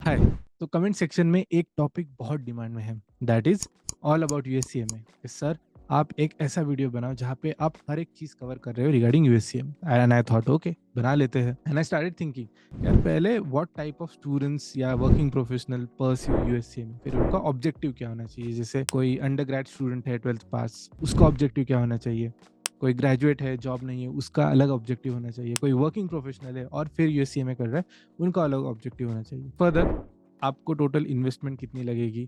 हाय। तो comment section में एक टॉपिक बहुत डिमांड में है, that is all about USCMA. Sir, आप एक ऐसा वीडियो बनाओ जहाँ पे आप हर एक चीज कवर कर रहे हो regarding USCM. And I thought okay, बना लेते हैं। एंड आई स्टार्टेड थिंकिंग यार, पहले व्हाट टाइप ऑफ स्टूडेंट्स या वर्किंग प्रोफेशनल परस्यू यूएससीएम, फिर उनका ऑब्जेक्टिव क्या होना चाहिए। जैसे कोई अंडर ग्रेड स्टूडेंट है 12th पास, उसका ऑब्जेक्टिव क्या होना चाहिए। कोई ग्रेजुएट है, जॉब नहीं है, उसका अलग ऑब्जेक्टिव होना चाहिए। कोई वर्किंग प्रोफेशनल है और फिर यूएससीएमए कर रहा है, उनका अलग ऑब्जेक्टिव होना चाहिए। फर्दर आपको टोटल इन्वेस्टमेंट कितनी लगेगी,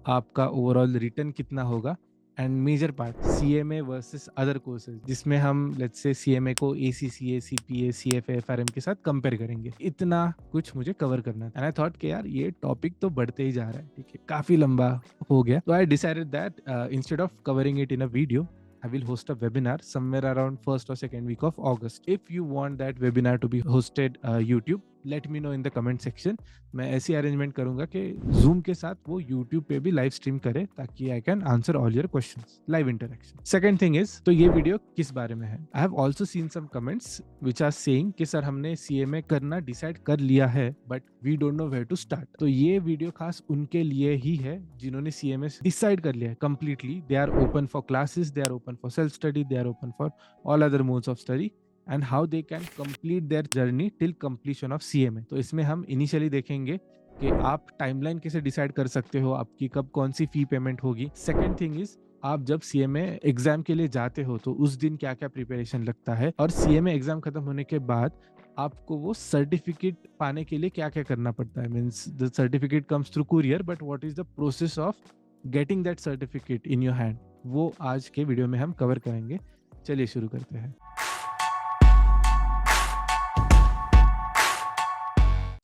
आपका ओवरऑल रिटर्न कितना होगा, and major part CMA versus other courses, जिसमें हम लेट्स से सीएमए को एसीसीए, सीपीए, सीएफए, एफआरएम के साथ कंपेयर करेंगे। इतना कुछ मुझे कवर करना था। एंड आई थॉट कि यार ये टॉपिक तो बढ़ते ही जा रहा है, ठीक है, काफी लंबा हो गया। तो I decided that instead of covering it in a video, I will host a webinar somewhere around first or second week of August. If you want that webinar to be hosted YouTube, let me know in the comment section. मैं ऐसी arrangement करूंगा कि Zoom के साथ वो YouTube पे भी live stream करे, ताकि I can answer all your questions. Live interaction. Second thing is, तो ये वीडियो किस बारे में है? I have also seen some comments which are saying कि सर हमने CMA करना डिसाइड कर लिया है, but we don't know where to start. तो ये वीडियो खास उनके लिए ही है जिन्होंने CMA डिसाइड कर लिया है completely. They are open for classes, they are open for self study, they are open for all other modes of study, and how they can complete their journey till completion of CMA. तो इसमें हम initially देखेंगे कि आप timeline कैसे decide कर सकते हो, आपकी कब कौन सी फी पेमेंट होगी। सेकेंड थिंग इज, आप जब सीएमए एग्जाम के लिए जाते हो तो उस दिन क्या क्या प्रिपरेशन लगता है, और सीएमए एग्जाम खत्म होने के बाद आपको वो सर्टिफिकेट पाने के लिए क्या क्या करना पड़ता है। Means the certificate comes through courier, but what is the process of getting that certificate in your hand, वो आज के वीडियो में हम कवर करेंगे। चलिए शुरू करते हैं।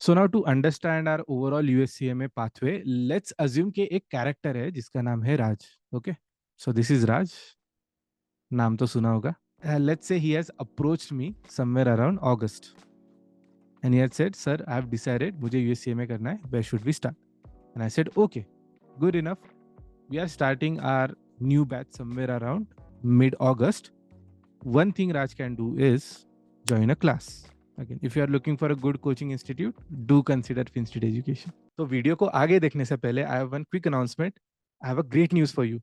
So now to understand our overall USCMA pathway, let's assume कि एक कैरेक्टर है जिसका नाम है राज। Okay, so this is Raj, नाम तो सुना होगा। Let's say he has approached me somewhere around August and he had said, sir, I have decided मुझे USCMA करना है, where should we start? And I said, okay, good enough. We are starting our new batch somewhere around mid-August. One thing Raj can do is join a class. Again, if you are looking for a good coaching institute, do consider Finstate Education. तो video को आगे देखने से पहले I have one quick announcement. I have a great news for you.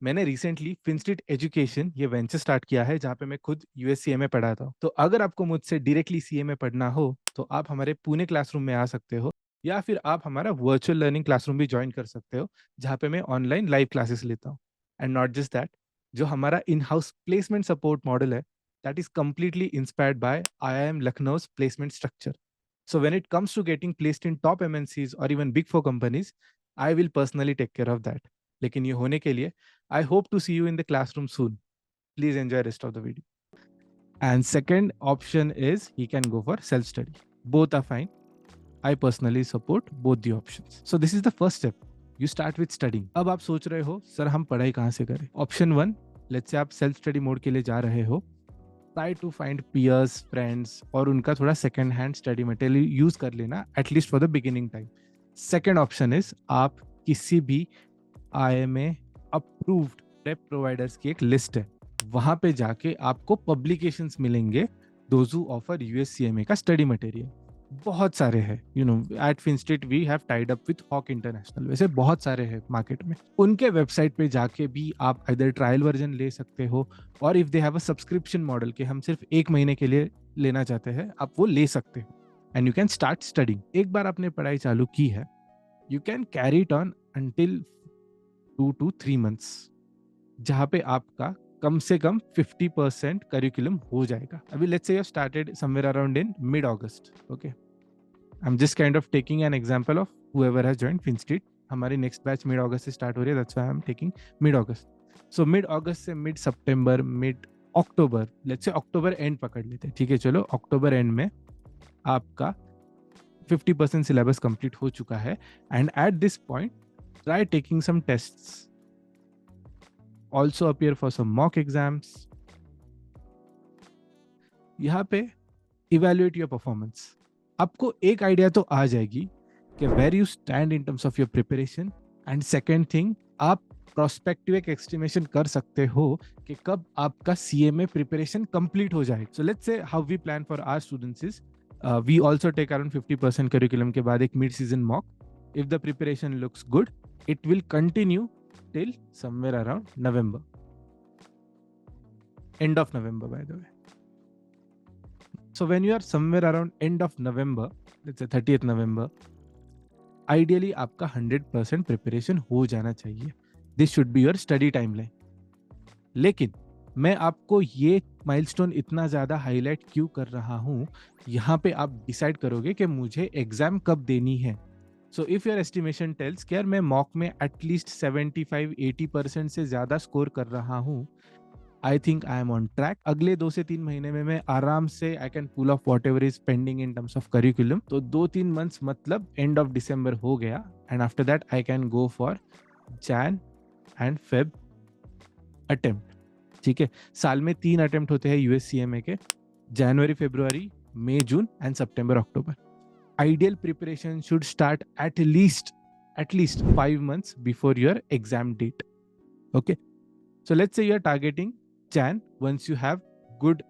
मैंने recently फिनस्टेट education ये venture start किया है, जहाँ पे मैं खुद यूएससीएमए पढ़ाता हूँ। तो अगर आपको मुझसे डायरेक्टली सीएमए पढ़ना हो तो आप हमारे पुणे क्लासरूम में आ सकते हो, या फिर आप हमारा वर्चुअल लर्निंग क्लासरूम भी ज्वाइन कर सकते हो, जहाँ पे मैं ऑनलाइन लाइव क्लासेस लेता हूँ। एंड नॉट जस्ट दैट, जो हमारा in house placement support model है, that is completely inspired by IIM Lucknow's placement structure. So when it comes to getting placed in top MNCs or even big four companies, I will personally take care of that. लेकिन ये होने के लिए I hope to see you in the classroom soon. Please enjoy rest of the video. And second option is he can go for self-study. Both are fine. I personally support both the options. So this is the first step. You start with studying. अब आप सोच रहे हो sir हम पढ़ाई कहाँ से करें। ऑप्शन 1, लेट्स से आप सेल्फ स्टडी मोड के लिए जा रहे हो, try to find peers, friends और उनका थोड़ा second hand study material use कर लेना, at least for the beginning time. Second option is आप किसी भी IMA अप्रूव्ड प्रेप प्रोवाइडर्स की एक लिस्ट है, वहां पे जाके आपको पब्लिकेशंस मिलेंगे दोज हु ऑफर USCMA का स्टडी मटेरियल। बहुत सारे हैं, you know, at Finstate we have tied up with Hock International, वैसे बहुत सारे हैं मार्केट में। उनके वेबसाइट पे जाके भी आप इधर ट्रायल वर्जन ले सकते हो, और if they have a subscription model कि हम सिर्फ 1 महीने के लिए लेना चाहते हैं, आप वो ले सकते हो and you can start studying. एक बार आपने पढ़ाई चालू की है, you can carry it on until 2 to 3 months, जहां पे आपका कम से कम 50% करिकुलम हो जाएगा। अभी let's say you started somewhere around in mid August. Okay, I am just kind of taking an example of whoever has joined Finstate. हमारी next batch mid August से start हो रही है, that's why I am taking mid August. So mid August से mid सितंबर, mid October, let's say October and पकड़ लेते हैं, ठीक है, चलो अक्टूबर एंड में आपका 50% सिलेबस कंप्लीट हो चुका है। And at this point try taking some tests, also appear for some mock exams. यहाँ पे evaluate your performance. आपको एक आइडिया तो आ जाएगी कि where you stand in terms of your preparation, and second thing, आप prospective एक estimation कर सकते हो कि कब आपका CMA preparation complete हो जाए। So let's say how we plan for our students is, we also take around 50% curriculum के बाद एक mid season mock, if the preparation looks good, it will continue till somewhere around November. End of November, by the way. So when you are somewhere around end of November, let's say 30th November, ideally आपका 100% preparation हो जाना चाहिए. This should be your study timeline. लेकिन मैं आपको ये milestone इतना ज्यादा हाईलाइट क्यों कर रहा हूं, यहाँ पे आप डिसाइड करोगे कि मुझे एग्जाम कब देनी है. So if your estimation tells कि यार मैं मॉक में एटलीस्ट 75-80% से ज्यादा स्कोर कर रहा हूँ, I think I am on track. अगले 2 से 3 महीने में मैं आराम से I can pull off whatever is pending in terms of curriculum. तो 2-3 मंथ्स मतलब एंड ऑफ दिसंबर हो गया, and after that I can go for Jan and Feb attempt. ठीक है, साल में 3 अटेम्प्ट होते हैं यूएससीएमए के, जनवरी, फरवरी, मई, जून एंड सितंबर, अक्टूबर. Ideal preparation should start at least 5 months before your exam date. Okay, so let's say you're targeting Jan once you have good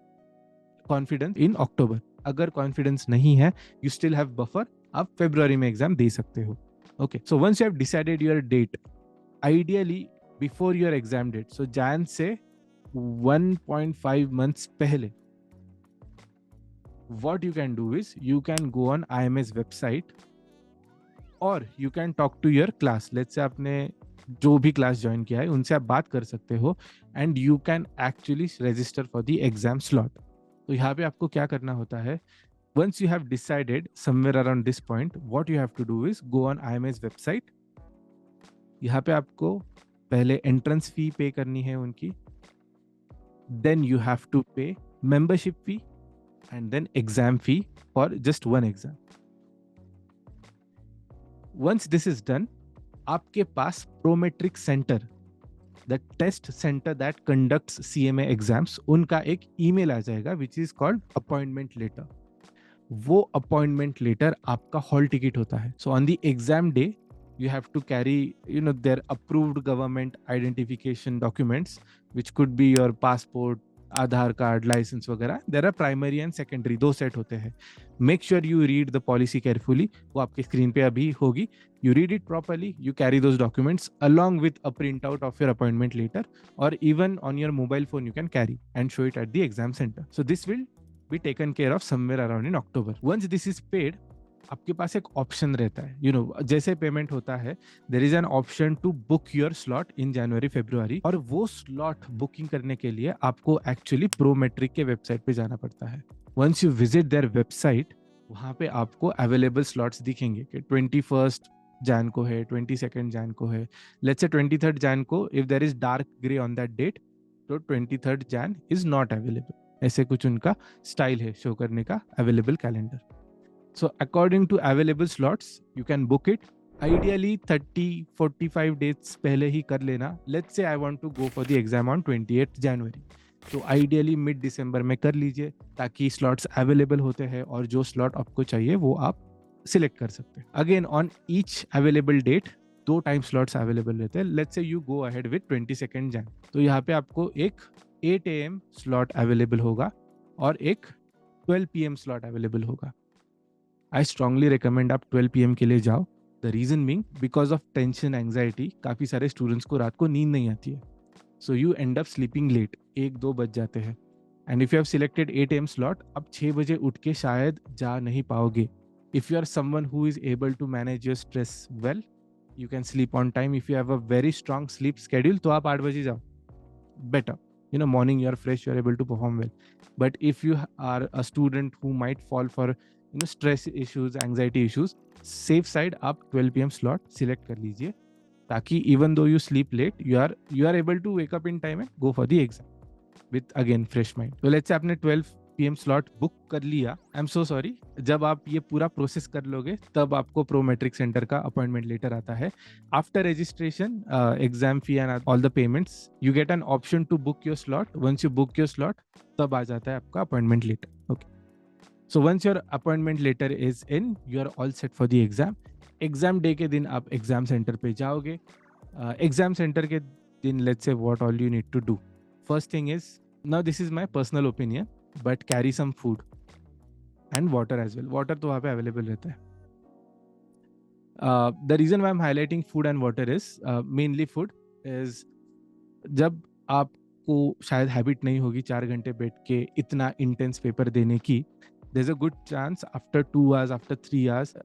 confidence in October. अगर confidence नहीं है, you still have buffer, आप February में exam दे सकते हो. Okay, so once you have decided your date, ideally before your exam date, so Jan से 1.5 months पहले, what you can do is you can go on IMS website or you can talk to your class. Let's say आपने जो भी class join किया है उनसे आप बात कर सकते हो and you can actually register for the exam slot. तो यहाँ पे आपको क्या करना होता है, once you have decided somewhere around this point, what you have to do is go on IMS website. यहाँ पे आपको पहले एंट्रेंस फी पे करनी है उनकी, then you have to pay membership fee and then exam fee for just one exam. Once this is done, आपके पास Prometric Center, the test center that conducts CMA exams, उनका एक email आ जाएगा which is called appointment letter. वो appointment letter आपका hall ticket होता है. So on the exam day, you have to carry, their approved government identification documents, which could be your passport, Aadhaar card, licence वगैरह. There are primary and secondary, 2 set होते हैं. Make sure you read the policy carefully, वो आपके screen पे अभी होगी. You read it properly, you carry those documents along with a print out of your appointment letter, और even on your mobile phone you can carry and show it at the exam centre. So this will be taken care of somewhere around in October. Once this is paid, आपके पास एक option रहता है, जैसे payment होता है, there is an option to book your slot in January, February. और वो स्लॉट बुकिंग करने के लिए आपको एक्चुअली प्रोमेट्रिक के वेबसाइट पे जाना पड़ता है. Once you visit their website, वहां पे आपको अवेलेबल स्लॉट्स दिखेंगे कि 21 जैन को है, 22 जैन को है. लेट्स से 23 जैन को, if there is dark grey on that date, तो 23 जैन इज नॉट अवेलेबल. ऐसे कुछ उनका स्टाइल है शो करने का available calendar. So according to available slots, you can book it. Ideally 30-45 days पहले ही कर लेना. Let's say I want to go for the exam on 28th January. तो ideally mid December में कर लीजिए, ताकि slots available होते हैं और जो slot आपको चाहिए वो आप select कर सकते हैं. Again on each available date 2 time slots available रहते हैं. Let's say you go ahead with 22nd Jan. तो यहाँ पे आपको एक 8 AM slot available होगा और एक 12 PM slot available होगा. I strongly recommend आप 12 PM के लिए जाओ. The reason being, because of tension, anxiety, काफ़ी सारे स्टूडेंट्स को रात को नींद नहीं आती है. So you end up sleeping late. 1-2 बज जाते हैं. And if you have selected 8 AM slot, आप 6 बजे उठ के शायद जा नहीं पाओगे. If you are someone who is able to manage your stress well, you can sleep on time. If you have a very strong sleep schedule, तो आप 8 बजे जाओ. Better. Morning you are fresh, you are able to perform well. But if you are a student who might fall for stress issues, anxiety issues, safe side आप 12 PM slot select कर लीजिए, ताकि even though you sleep late, you are able to wake up in time and go for the exam with again fresh mind. तो let's say आपने 12 PM slot book कर लिया. I am so sorry, जब आप ये पूरा process कर लोगे तब आपको प्रोमेट्रिक सेंटर का अपॉइंटमेंट लेटर आता है. After registration, exam fee and all the payments, you get an option to book your slot. Once you book your slot, तब आ जाता है आपका appointment letter. Okay, so once your appointment letter is in, you are all set for the exam. Exam day के दिन आप exam centre पे जाओगे. एग्जाम सेंटर के दिन, let's see what all you need to do. First thing is, now this is my personal opinion, but carry some food and water as well. Water तो वहाँ पे अवेलेबल रहता है. The reason why I'm highlighting food and water is mainly food is जब आपको शायद habit नहीं होगी 4 घंटे बैठ के इतना इंटेंस पेपर देने की, there's a good chance after 2 hours, after 3 hours,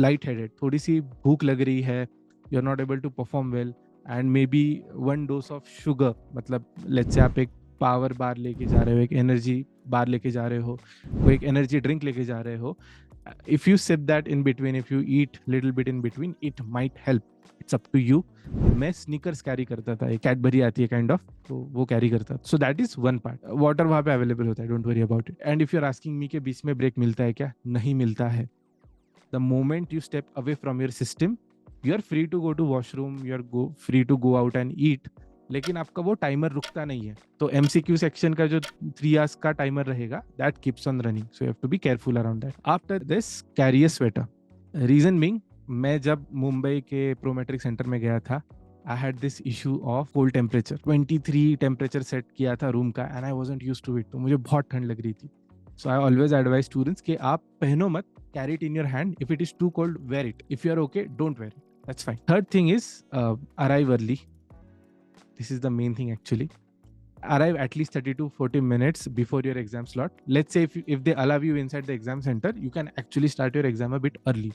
light-headed, थोड़ी सी भूख लग रही है, you're not able to perform well, and maybe one dose of sugar, मतलब let's say आप एक पावर बार लेके जा रहे हो, एक एनर्जी बार लेके जा रहे हो, कोई एक एनर्जी ड्रिंक लेके जा रहे हो, if you sip that in between, if you eat little bit in between, it might help. It's up to you. मैं स्नीकर्स कैरी करता था, एक कैडबरी आती है काइंड ऑफ, तो वो कैरी करता था. So that is one part. Water वहाँ पे अवेलेबल होता है, don't worry about it. And if you are asking me के बीच में ब्रेक मिलता है क्या? नहीं मिलता है. The moment you step away from your system, you are free to go to washroom, you are free to go out and eat, लेकिन आपका वो टाइमर रुकता नहीं है. तो MCQ सेक्शन का जो 3 hours का टाइमर रहेगा, that keeps on running. So you have to be careful around that. After this carry a sweater. Reason being, मैं जब मुंबई के प्रोमेट्रिक सेंटर में गया था, I had this issue of cold temperature. 23 temperature set किया था room का, and I wasn't used to it. तो मुझे बहुत ठंड लग रही थी. So I always advise students कि आप पहनो मत, carry it in your hand. If it is too cold, wear it. If you are okay, don't wear it. That's fine. Third thing is arrive early. This is the main thing actually. Arrive at least 30 to 40 minutes before your exam slot. Let's say if they allow you inside the exam center, you can actually start your exam a bit early.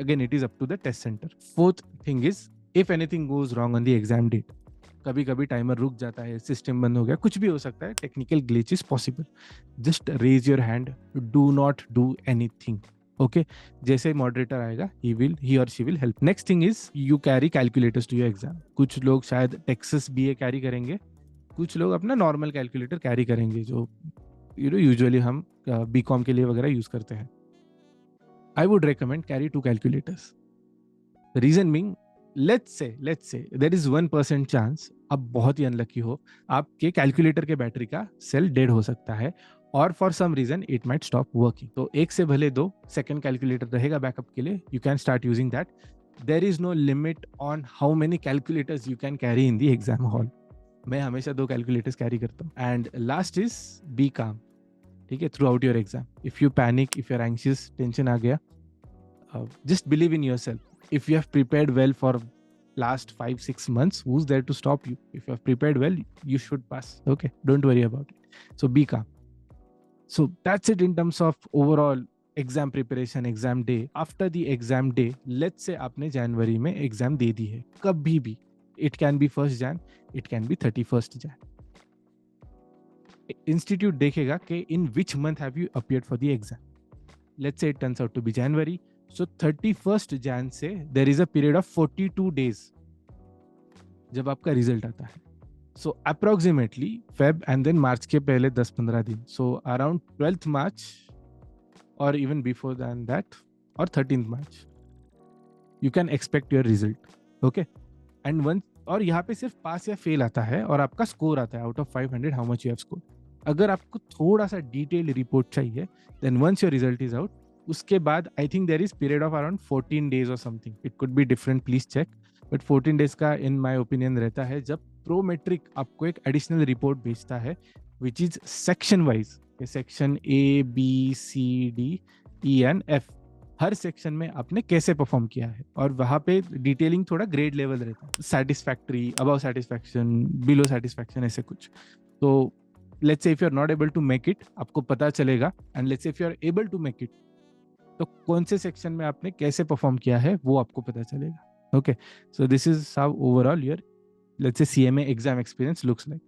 Again, it is up to the test center. Fourth thing is, if anything goes wrong on the exam date, कभी कभी timer रुक जाता है, system बंद हो गया, कुछ भी हो सकता है, technical glitch is possible. Just raise your hand, do not do anything. Okay, जैसे मॉडरेटर आएगा, ही और she will help. Next thing is, you carry calculators to your exam. कुछ लोग शायद टेक्सास BA कैरी करेंगे, कुछ लोग अपना नॉर्मल कैलकुलेटर कैरी करेंगे, जो यूजुअली हम BCom के लिए वगैरह यूज करते हैं. I would recommend carry 2 calculators. Reason being, let's say there is 1% chance, अब बहुत ही अनलकी हो, आपके कैलकुलेटर के बैटरी का सेल डेड हो सकता है, और for some reason it might stop working. तो एक से भले 2 सेकंड कैलकुलेटर रहेगा बैकअप के लिए. You can start using that. There is no limit on how many calculators you can carry in the exam hall. मैं हमेशा 2 कैलकुलेटर्स कैरी करता हूँ. And last is, B calm. ठीक है, throughout your exam. If you panic, if you are anxious, tension आ गया, just believe in yourself. If you have prepared well for last 5-6 months, who's there to stop you? If you have prepared well, you should pass. Okay, don't worry about it. So be calm. So that's it in terms of overall exam preparation, exam day. After the exam day, let's say आपने जनवरी में exam दे दी है, कभी भी, it can be 1st Jan, it can be 31st Jan. Institute देखेगा कि in which month have you appeared for the exam. Let's say it turns out to be January. So 31st Jan से there is a period of 42 days जब आपका result आता है. So approximately Feb and then March के पहले 10-15 दिन. So around 12th March or even before than that, or 13th March, you can expect your result. Okay? And once, और यहाँ पे सिर्फ पास या फेल आता है, और आपका स्कोर आता है out of 500 how much you have scored. अगर आपको थोड़ा सा डिटेल रिपोर्ट चाहिए, then once your result is out, उसके बाद I think there is period of around 14 days और something. It could be different, please check, but 14 days का in my opinion रहता है, जब प्रोमेट्रिक आपको एक एडिशनल रिपोर्ट भेजता है which is section wise. Section A, B, C, D, E and F, her section में आपने कैसे परफॉर्म किया है, और वहाँ पे डिटेलिंग थोड़ा ग्रेड लेवल रहता है, satisfactory, above satisfaction, below satisfaction, ऐसे कुछ. तो let's say if you are not able to make it, आपको पता चलेगा. And let's say if you are able to make it, तो कौन से सेक्शन में आपने कैसे परफॉर्म किया है वो आपको पता चलेगा. Okay, so this is how overall your, let's say CMA exam experience looks like.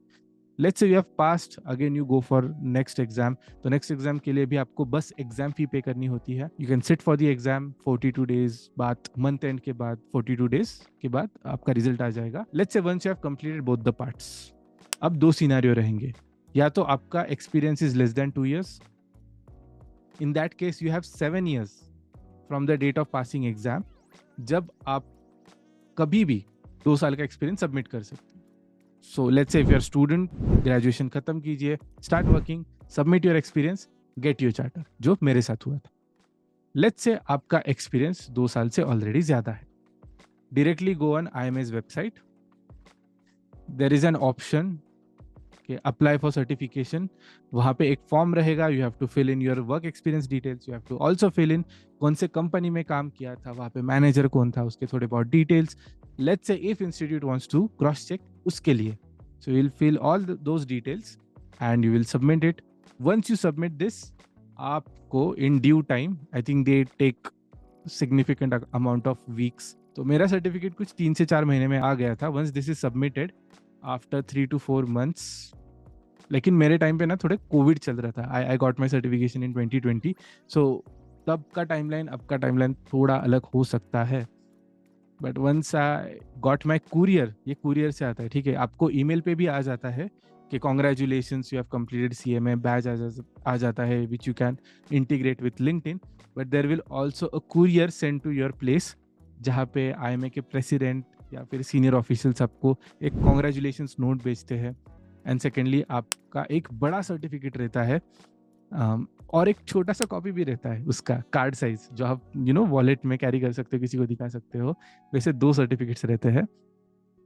Let's say you have passed, again you go for next exam. तो नेक्स्ट एग्जाम के लिए भी आपको बस एग्जाम फी पे करनी होती है. You can sit for the exam 42 days बाद, मंथ एंड के बाद 42 days के बाद आपका रिजल्ट आ जाएगा. Let's say once you have completed both the parts, अब 2 सिनेरियो रहेंगे. या तो आपका experience is less than 2 years. In that case, you have 7 years from the date of passing exam, जब आप कभी भी 2 साल का एक्सपीरियंस सबमिट कर सकते हैं. So let's say if you're a student, graduation खत्म कीजिए, start working, submit your experience, get your charter, जो मेरे साथ हुआ था. Let's say आपका एक्सपीरियंस 2 साल से ऑलरेडी ज्यादा है. Directly go on IMA's website. There is an option कि अप्लाई फॉर सर्टिफिकेशन, वहाँ पे एक फॉर्म रहेगा, you have to fill in your work experience details, you have to also fill in कौन से कंपनी में काम किया था, वहाँ पे मैनेजर कौन था, उसके थोड़े बहुत details, let's say if institute wants to cross check उसके लिए, so you will fill all those details and you will submit it. Once you submit this, आपको in due time, I think they take significant amount of weeks, तो मेरा certificate कुछ 3 से 4 महीने में आ गया था. Once this is submitted after 3 to 4 months, लेकिन मेरे टाइम पे ना थोड़े कोविड चल रहा था. आई गॉट माई सर्टिफिकेशन इन 2020, सो तब का टाइमलाइन अब का टाइमलाइन थोड़ा अलग हो सकता है. But once I got my courier, ये कुरियर से आता है, ठीक है, आपको ईमेल पे भी आ जाता है कि congratulations you have completed CMA, badge आ जाता है which you can integrate with LinkedIn. But there will also a courier send to your place, जहाँ पे IMA के प्रेसिडेंट या फिर सीनियर ऑफिशियल्स आपको एक कॉन्ग्रेचुलेशंस नोट भेजते हैं. एंड सेकेंडली आपका एक बड़ा सर्टिफिकेट रहता है, और एक छोटा सा कॉपी भी रहता है उसका, कार्ड साइज, जो आप वॉलेट में कैरी कर सकते हो, किसी को दिखा सकते हो. वैसे 2 सर्टिफिकेट्स रहते हैं.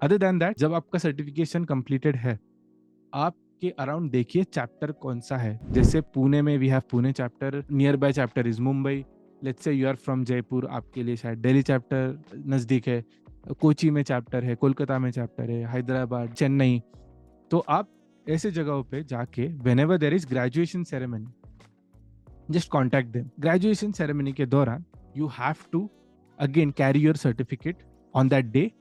अदर देन दैट, जब आपका सर्टिफिकेशन कंप्लीटेड है, आपके अराउंड देखिए चैप्टर कौन सा है. जैसे पुणे में we have Pune chapter, nearby chapter is Mumbai. Let's say you are from Jaipur, आपके लिए शायद दिल्ली चैप्टर नज़दीक है, कोची में चैप्टर है, कोलकाता में चैप्टर है, हैदराबाद, चेन्नई. तो आप ऐसे जगहों पे जाके whenever there is graduation ceremony, just contact them. Graduation ceremony के दौरान you have to again carry your certificate on that day.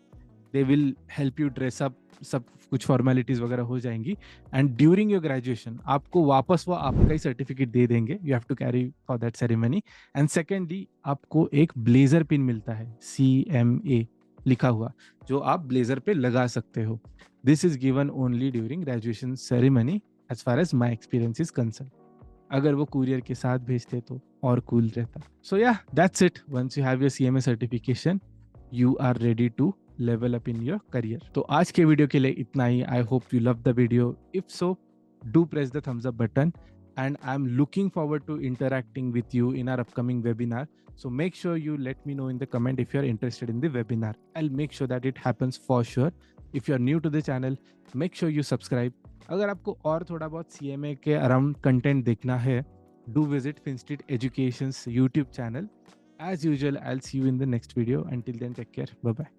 They will help you dress up, सब कुछ फॉर्मेलिटीज वगैरह हो जाएंगी. एंड ड्यूरिंग योर ग्रेजुएशन आपको वापस वो आपका ही सर्टिफिकेट दे देंगे. You have to carry for that ceremony. And secondly, आपको एक ब्लेजर पिन मिलता है, CMA लिखा हुआ, जो आप ब्लेजर पे लगा सकते हो. This is given only during graduation ceremony as far as my experience is concern. अगर वो कुरियर के साथ भेजते तो और कूल रहता. So yeah, that's it. Once you have your CMA certification, you are ready to level up in your career. तो आज के वीडियो के लिए इतना ही. I hope you love the video. If so, do press the thumbs up button, and I'm looking forward to interacting with you in our upcoming webinar. So make sure you let me know in the comment if you're interested in the webinar. I'll make sure that it happens for sure. If you're new to the channel, make sure you subscribe. अगर आपको और थोड़ा बहुत CMA के around content देखना है, do visit Finstreet Education's YouTube channel. As usual, I'll see you in the next video. Until then, take care. Bye-bye.